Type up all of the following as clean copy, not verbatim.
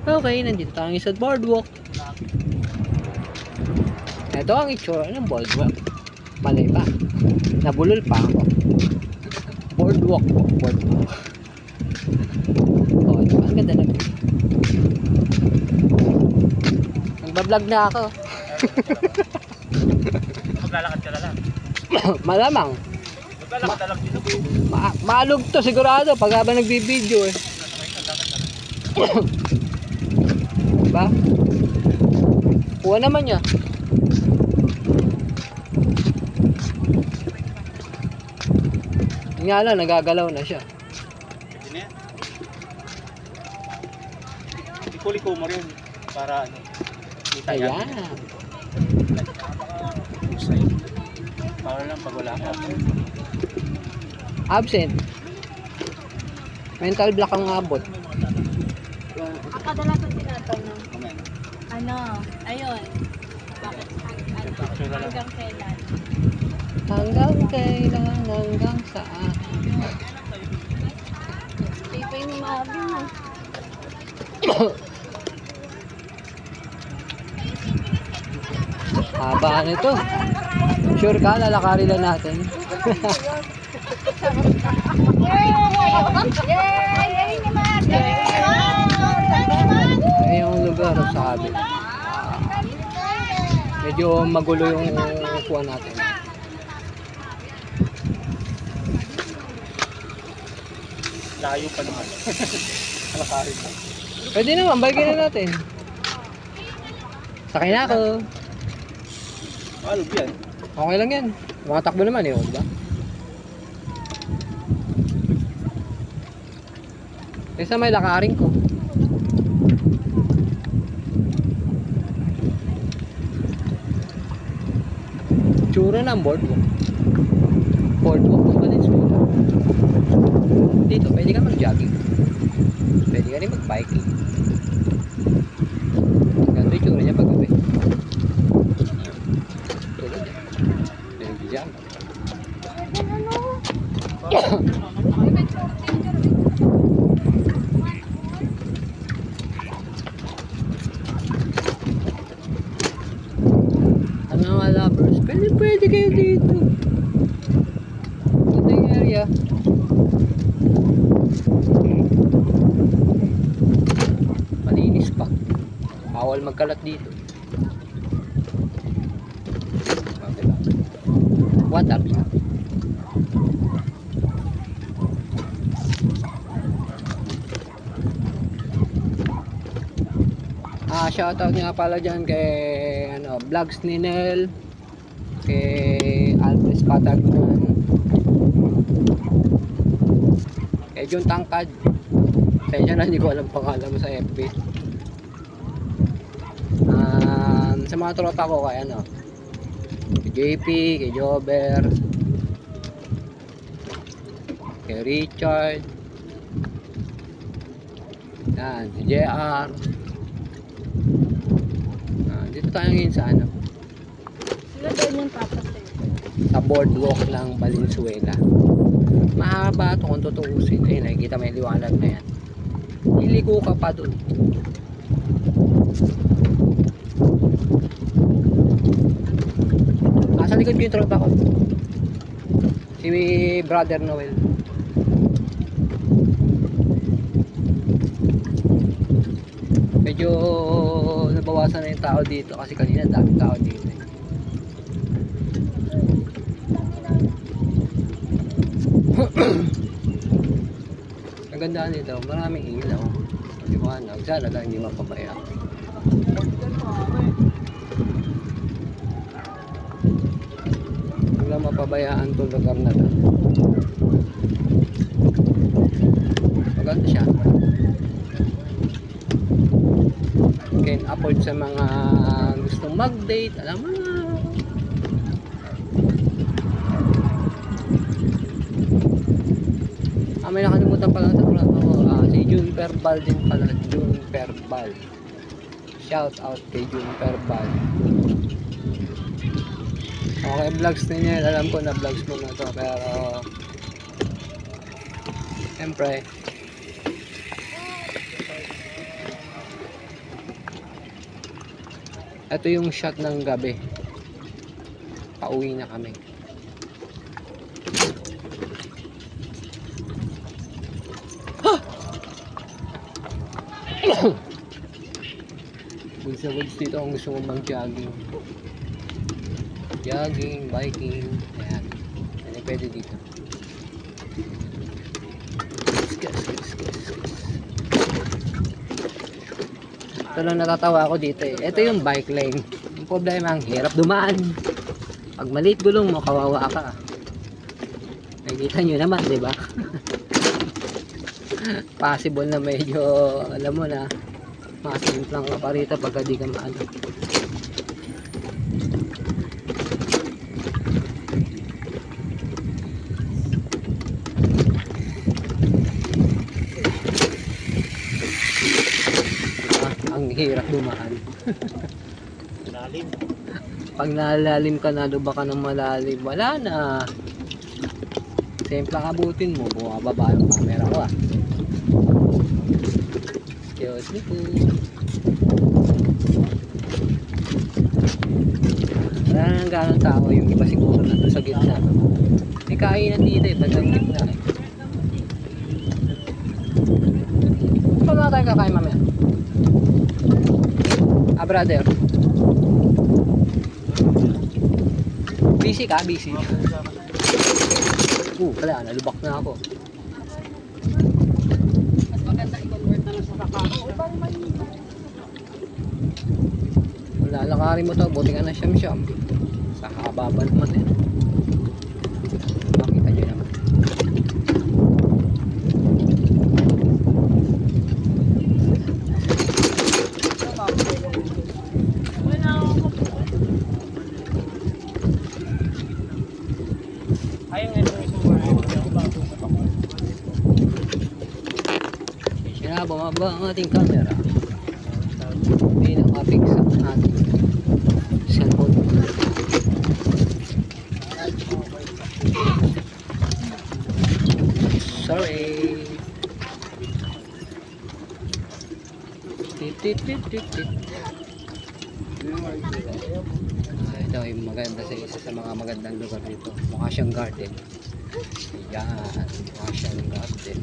Okay, nandito tayo sa boardwalk. Ito ang itsura ng boardwalk. Mali pa. Nabulol pa ako. Boardwalk po. Boardwalk. Oh, diba? Ang ganda na. Nagbablog na ako. Maglalakad ka na lang. Malamang. Maglalakad na lang dito. Maalog to sigurado pag habang nagbibideo eh. Diba? Kuha naman niya. Nga lang, nagagalaw na siya. Pwede na yan. Ikuliko mo rin para ano, kita yan. Ayan. Usay. Para lang pag wala ka. Absent. Mental block ang abot. Kadalasan tinatanong, Amen. ano, ayun, bakit, hanggang kailan? Hanggang kailan, hanggang saan? Di pa yung mabi mo. Haba nito. Sure ka, lalakarin lang natin. Ay, yung lugar sa kabit. Medyo magulo yung kuha natin. Layo pa naman. Alakarin mo. Pwede naman, bagay na natin. Sakay na ako. Alog yan. Okay lang yan. Mga takbo naman eh, diba? Kaysa may lakarin ko. Tsura ng boardwalk. Boardwalk ng Valenzuela. Dito, pwede ka mag-jogging. Pwede ka rin mag-biking. Ganito yung tsura niya pag-gabi. Tulad yan. Nag-jam. Ano mga lovers? Pwede kayo dito. Ito yung area. Malinis pa. Bawal magkalat dito. Water. Shoutout nga pala dyan kay Vlogs ni Nel, kay Alves Patagnan, kay John Tangkad. Kaya na, hindi ko alam pangalan mo sa FB. Sa mga tropa ko kay kay JP, kay Jober, kay Richard, yan, si JR. Dito tayo ngayon sa Sila doon yung papasay. sa boardwalk ng Valenzuela. Mahaba ito kung tutuusin. Ayun, nakikita may liwanag na yan. Iliko ka pa doon. Sa likod ko yung tropa ko. Si Brother Noel. Medyo nabawasan na yung tao dito kasi kanina daming tao dito. Ang ganda nito, maraming ilaw. Liwanag, sana lang hindi mapabaya. Wala mapabayaan itong lugar na lang. Maganda siya. Can afford sa mga gustong mag-date, alam mo na. May nakalimutan pala sa ulat ako. Si June Perbal din pala. June Perbal. Shout out kay June Perbal. Okay, vlogs ninyo. Alam ko na vlogs mo na to. Pero siyempre Ito yung shot ng gabi. Pauwi na kami. Woods na woods dito kung gusto mong mag-jogging. Jogging, biking. Ayan. Ano pwede dito. Ito lang natatawa ako dito eh. Ito yung bike lane. Yung problema, ang hirap dumaan. Pag maliit gulong mo, kawawa ka. Nakikita nyo naman, di ba? Possible na medyo, alam mo na, masimplang ka pa rito pagka di ka maano. Ang hirap dumaan. Lalim. Pag nalalim ka na, luba ka ng malalim, wala na. Siyempre kabutin mo, bumababa yung camera ko ah. Excuse me po. Wala nang ganong tao, yung iba siguro nandun sa gitna. May kainan dito eh, bandang gitna eh. Saan na tayo kakain mamaya? Ah brother. Busy ka? Busy? Wala, nalubak na ako. Mas maganda i-convert na lang sa kakao. Lalakarin mo to, buti ka na siyam-siyam. Sa kababa naman eh. Makita nyo naman. Wala ako po. Ayun nga ito yung summer. Siya na, bumaba ang ating camera. Hindi nakapig sa ating cellphone. Sorry. Tit. Ito ay maganda sa isa sa mga magandang lugar dito. Mukha siyang garden. Ayan, mukha siyang garden.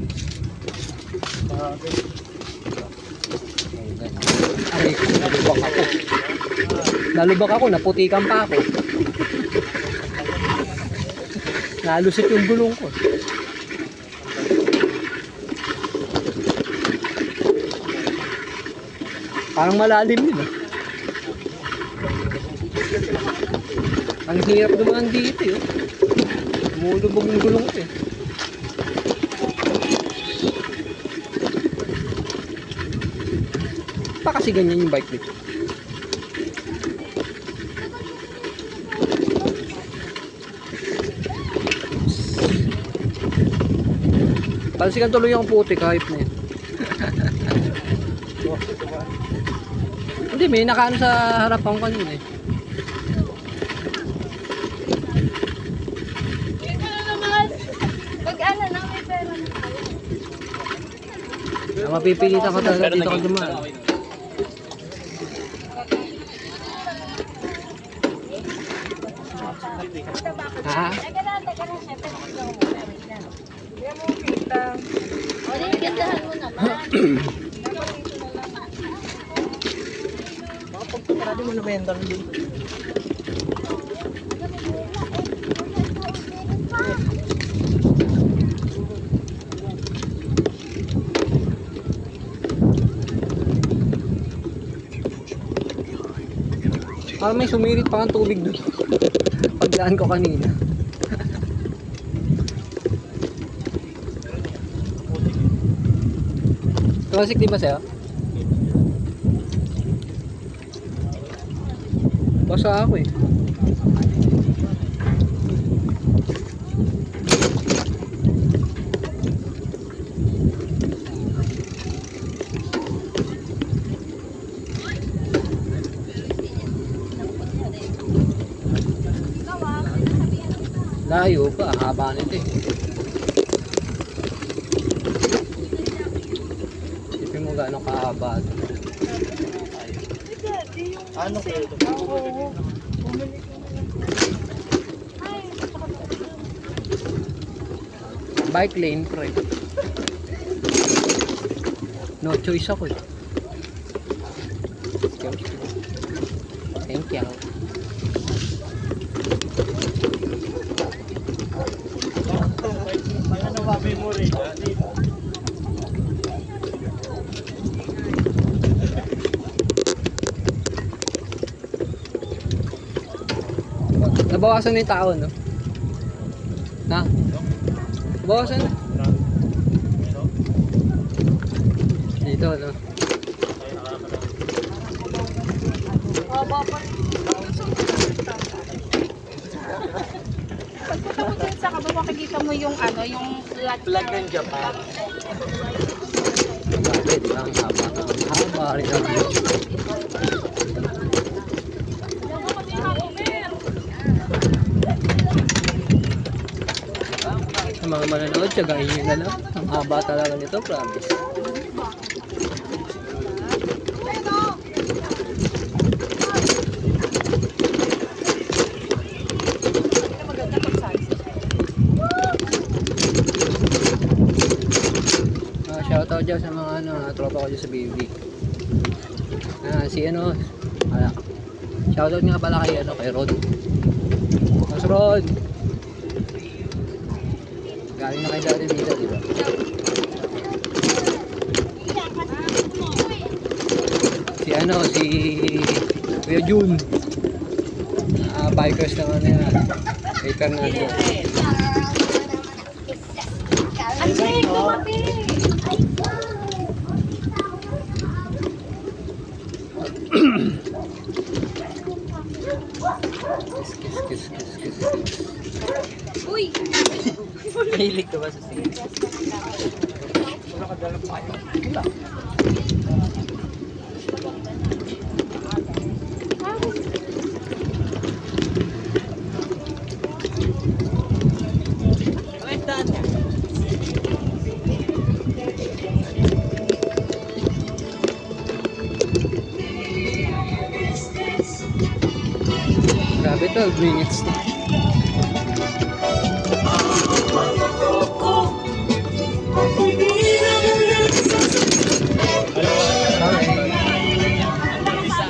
Aray ko, nalubak ako. Nalubak ako, naputikan pa ako. Nalusot yung gulong ko. Parang malalim yun ah. Ang hirap dumaan dito yun. Lumulubog yung gulong ko eh. Pa kasi ganyan yung bike dito. Palsikan tuloy yung puti kahit na yun. Hindi, may nakaano sa harapan ko kanina eh. Ito na naman. Pag ano na, may pera na tayo. Mapipilitan ka talaga dito ka dumaan. Ha? Teka na, syempre. Hindi mo kita. O, di, gandahan mo naman. Pagkakarali mo na ba yung dami dito? Parang may sumirit pa kang tubig doon. Pagdaan ko kanina. Klasik di ba sa'yo? Basa ako eh. Layo pa, haba nito eh. Isipin mo gaano kahaba ito. Hindi, yung Ano kayo ito? Oo. Bumili ko na lang. Ay, Bike lane, pre. No choice ako eh. Thank you. Ano ba memory? Nabawasan na yung tao, no? Na? Nabawasan na. Dito, no? pagpunta mo dyan sa kaba, makikita mo yung ano, yung Flag ng Japan. Grabe, di ba? Ang haba. Ang haba rin ang view. Ang mga manonood, tsagain nyo na lang. Ang haba talaga nito, promise. maganda pag size. Shoutout dyan sa mga ano, tropa ko dyan sa BB. Si ano, shoutout nga pala kay, ano, kay Rod. Mas Rod! Galing na kay dati dito, di ba? Si ano, si Kuya Jun. Bikers naman na yan. Kay Fernando. Andre, dumating! Kiss. Uy! Mahilig ka ba sa singing? Grabe, 12 minutes na.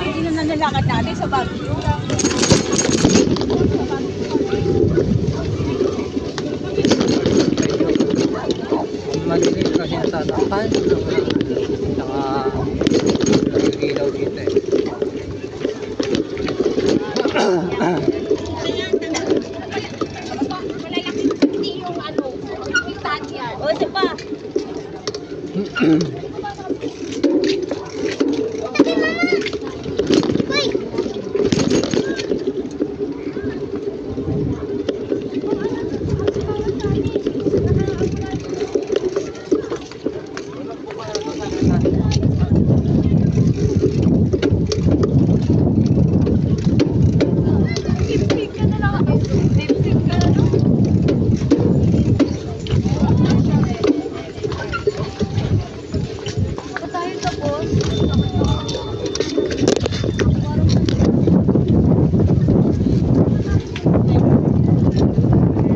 Hindi na nalakad natin sa Baguio. Malinis kasi natatakpan. Saka nagigilaw dito eh. Hindi yung ano, yung tanya. O, isa pa. Lipstick ka na lang. Lipstick ka na lang. Ako tayo tapos.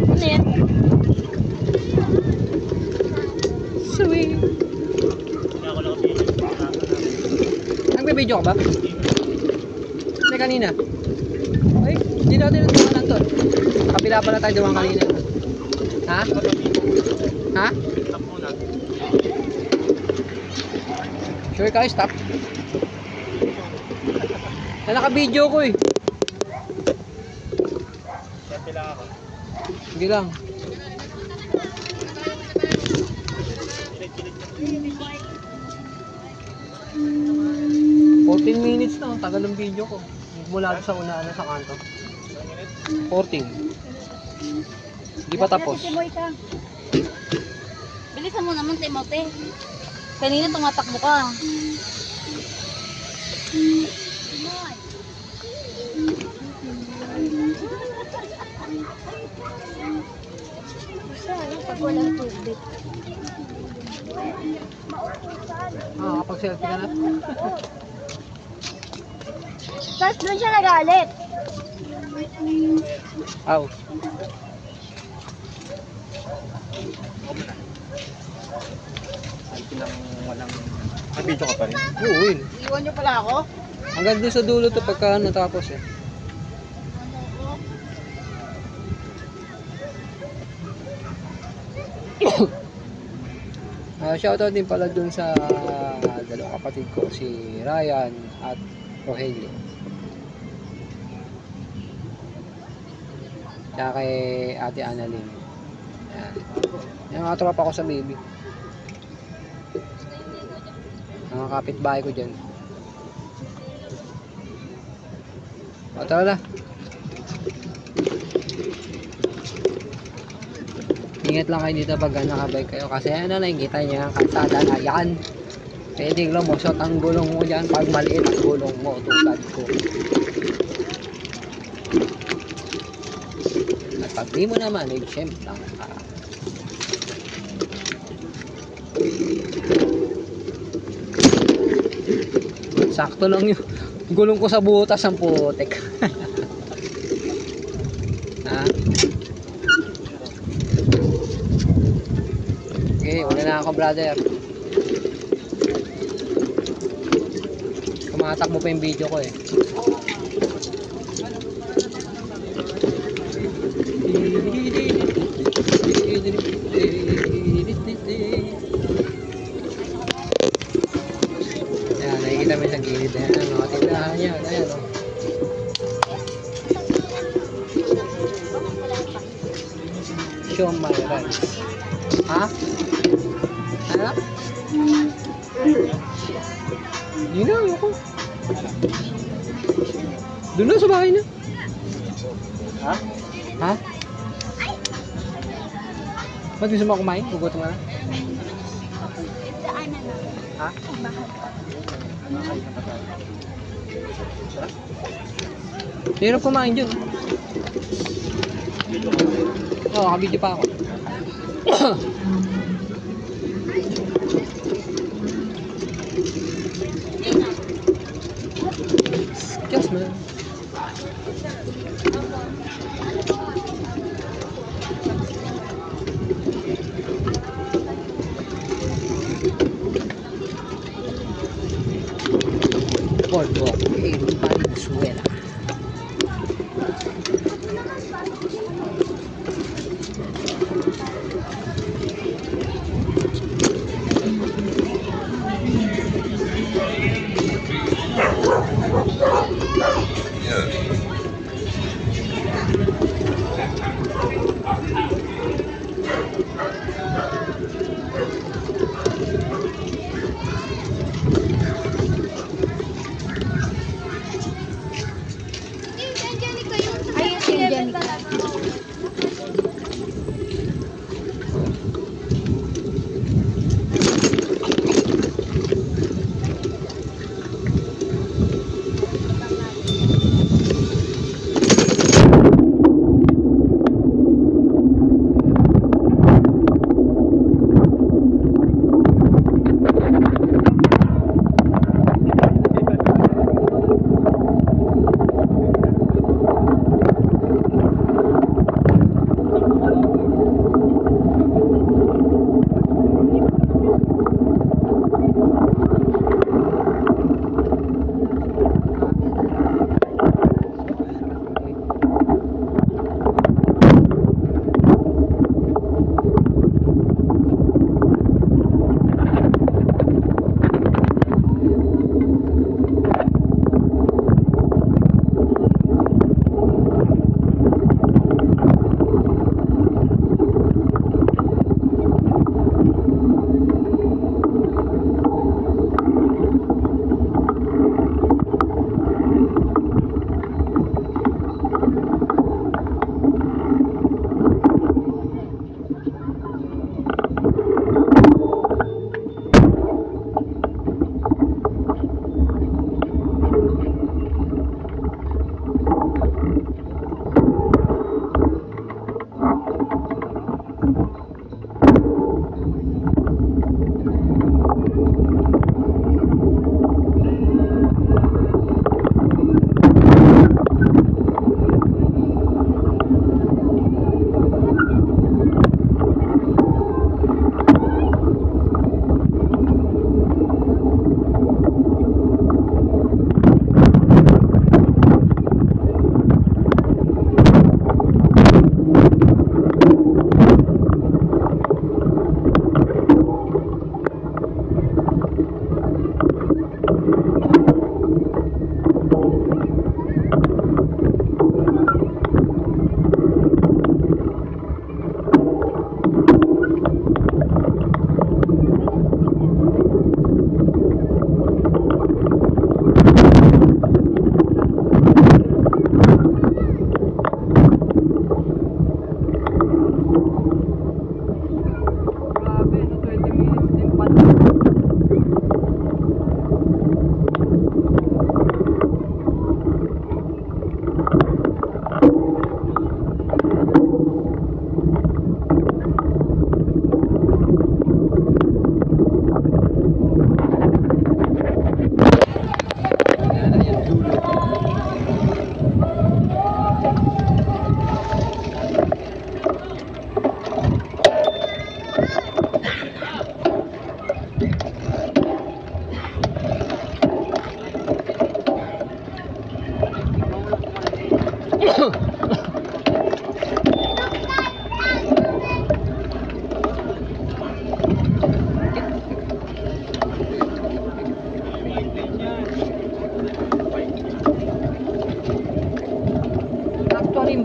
Ano yan? Sweet. Hindi ako nakapili. Nagbe-video ka ba? Hindi kanina. Ay, hindi natin natumanan to. Kapila pala tayo dumaan kanina. Ha? Ha? Stop muna. Sure ka, stop. Na naka-video ko eh. Siyempre lang ako. Hindi lang. Kilit-kilit. 14 minutes na, ang tagal ng video ko. Mula sa una sa kanto. 14. Hindi pa tapos. Timoy ka. Bilisan mo naman, Timote. Kanina tumatakbo ka. Timoy. Pag walang tubig. Kapag selfie ka na. Tapos doon siya nagalit. Aw. Ay, pinang walang... Nabidyo ka pa rin. Oo, yun. Iwan niyo pala ako? Hanggang doon sa dulo to pagka natapos eh. Shoutout din pala dun sa dalawang kapatid ko, si Ryan at Rogelio. Tsaka kay Ate Annalyn. Yan. Yung mga tropa ko sa baby. Mga kapitbahay ko dyan. O, tara na. Ingat lang kayo dito pag nakabike kayo kasi ano nakikita niyo ang kalsada na yan. Pwedeng lumusot ang gulong mo dyan pag maliit ang gulong mo tulad ko. At pag di mo naman, syempre lang ka. Sakto lang yung gulong ko sa butas ang putek. Ha? Okay, wala na ako brother. Kumatakbo pa yung video ko eh. Ayan, nakikita mo sa gilid na yan. O, tignan nyo. Ayan o. Show my rights. Ha? Ano? Yun na, ayoko. Doon na sa bahay na. Ha? Ha? Ba't gusto mo kumain? Gugutom ka na? Ha? Hirap kumain dyan. Oo, nakabidyo pa ako. Excuse me. Boardwalk in Valenzuela.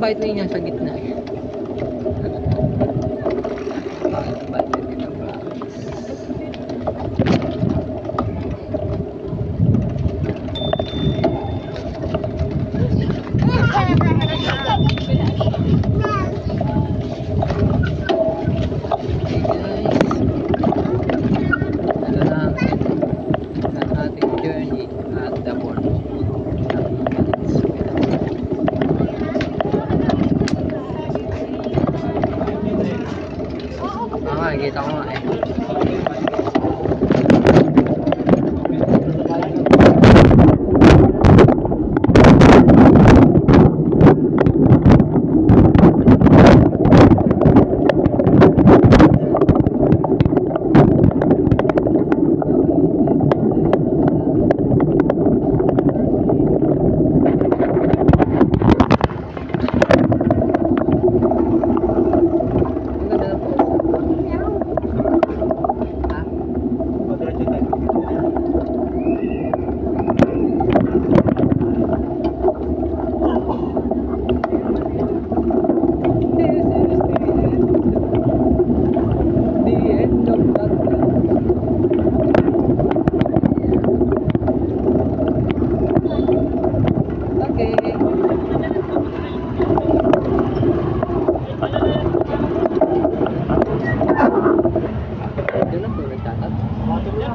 bike lane niya sa gitna.